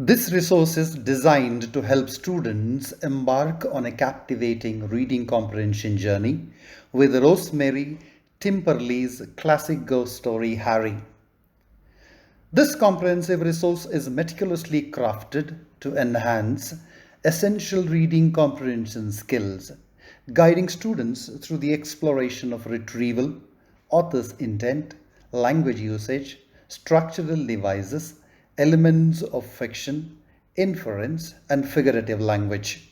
This resource is designed to help students embark on a captivating reading comprehension journey with Rosemary Timperley's classic ghost story, Harry. This comprehensive resource is meticulously crafted to enhance essential reading comprehension skills, guiding students through the exploration of retrieval, author's intent, language usage, structural devices, elements of fiction, inference, and figurative language.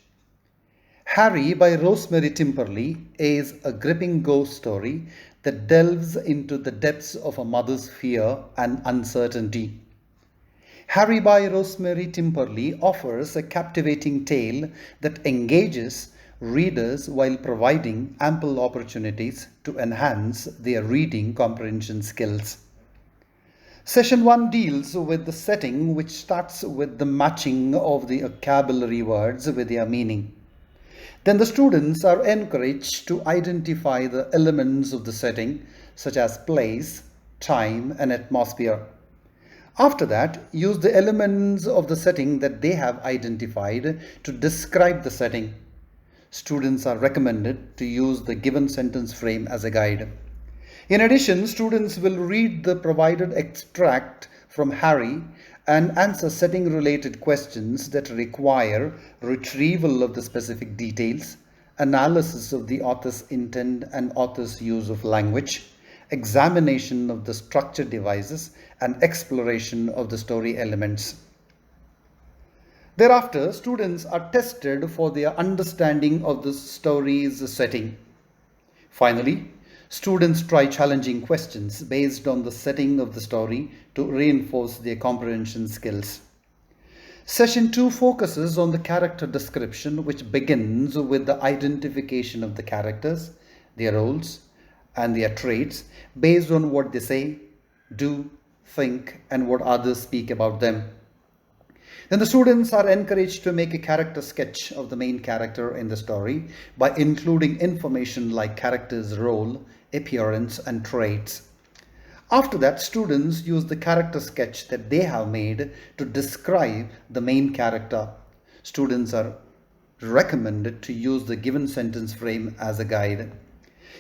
Harry by Rosemary Timperley is a gripping ghost story that delves into the depths of a mother's fear and uncertainty. Harry by Rosemary Timperley offers a captivating tale that engages readers while providing ample opportunities to enhance their reading comprehension skills. Session 1 deals with the setting, which starts with the matching of the vocabulary words with their meaning. Then the students are encouraged to identify the elements of the setting, such as place, time, and atmosphere. After that, use the elements of the setting that they have identified to describe the setting. Students are recommended to use the given sentence frame as a guide. In addition, students will read the provided extract from Harry and answer setting-related questions that require retrieval of the specific details, analysis of the author's intent and author's use of language, examination of the structure devices, and exploration of the story elements. Thereafter, students are tested for their understanding of the story's setting. Finally, students try challenging questions based on the setting of the story to reinforce their comprehension skills. Session 2 focuses on the character description, which begins with the identification of the characters, their roles, and their traits based on what they say, do, think, and what others speak about them. Then the students are encouraged to make a character sketch of the main character in the story by including information like character's role, appearance, and traits. After that, students use the character sketch that they have made to describe the main character. Students are recommended to use the given sentence frame as a guide.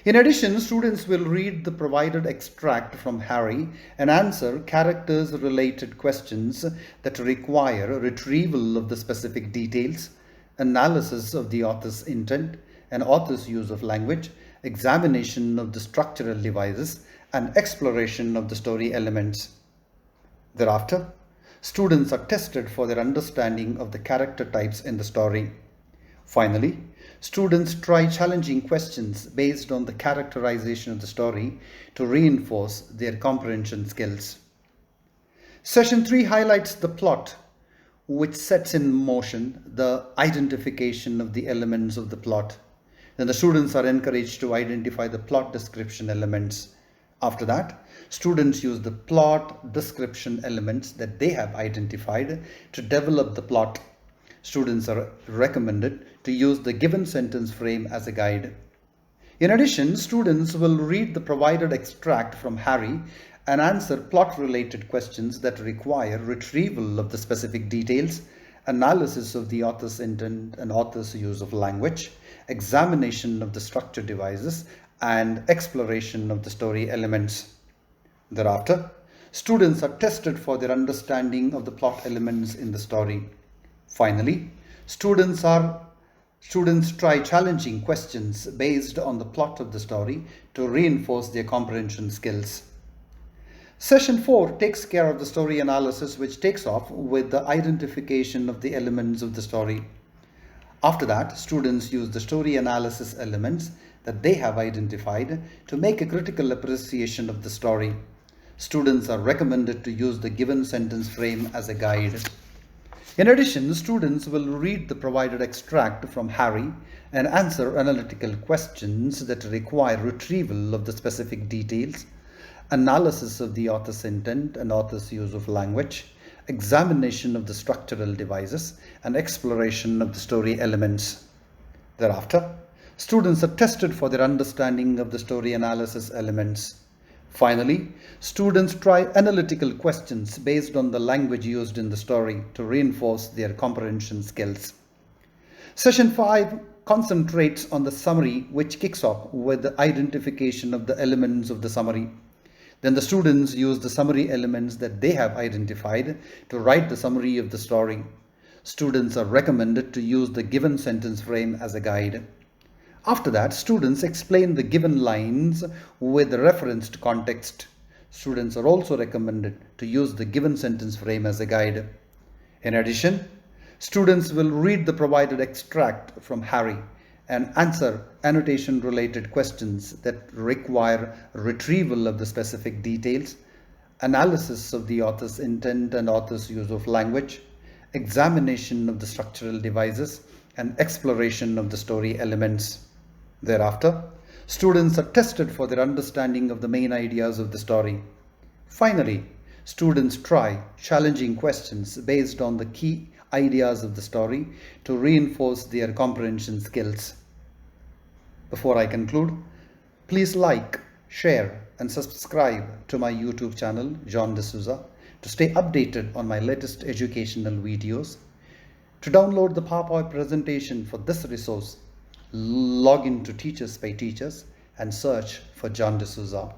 In addition, students will read the provided extract from Harry and answer characters-related questions that require retrieval of the specific details, analysis of the author's intent and author's use of language, examination of the structural devices, and exploration of the story elements. Thereafter, students are tested for their understanding of the character types in the story. Finally, students try challenging questions based on the characterization of the story to reinforce their comprehension skills. Session 3 highlights the plot, which sets in motion the identification of the elements of the plot. Then the students are encouraged to identify the plot description elements. After that, students use the plot description elements that they have identified to develop the plot. Students are recommended to use the given sentence frame as a guide. In addition, students will read the provided extract from Harry and answer plot-related questions that require retrieval of the specific details, analysis of the author's intent and author's use of language, examination of the structure devices, and exploration of the story elements. Thereafter, students are tested for their understanding of the plot elements in the story. Finally, students try challenging questions based on the plot of the story to reinforce their comprehension skills. Session 4 takes care of the story analysis, which takes off with the identification of the elements of the story. After that, students use the story analysis elements that they have identified to make a critical appreciation of the story. Students are recommended to use the given sentence frame as a guide. In addition, students will read the provided extract from Harry and answer analytical questions that require retrieval of the specific details, analysis of the author's intent and author's use of language, examination of the structural devices, and exploration of the story elements. Thereafter, students are tested for their understanding of the story analysis elements. Finally, students try analytical questions based on the language used in the story to reinforce their comprehension skills. Session 5 concentrates on the summary, which kicks off with the identification of the elements of the summary. Then the students use the summary elements that they have identified to write the summary of the story. Students are recommended to use the given sentence frame as a guide. After that, students explain the given lines with reference to context. Students are also recommended to use the given sentence frame as a guide. In addition, students will read the provided extract from Harry and answer annotation related questions that require retrieval of the specific details, analysis of the author's intent and author's use of language, examination of the structural devices, and exploration of the story elements. Thereafter, students are tested for their understanding of the main ideas of the story. Finally, students try challenging questions based on the key ideas of the story to reinforce their comprehension skills. Before I conclude, please like, share, and subscribe to my YouTube channel, John D'Souza, to stay updated on my latest educational videos. To download the PowerPoint presentation for this resource, log into Teachers by Teachers and search for John D'Souza.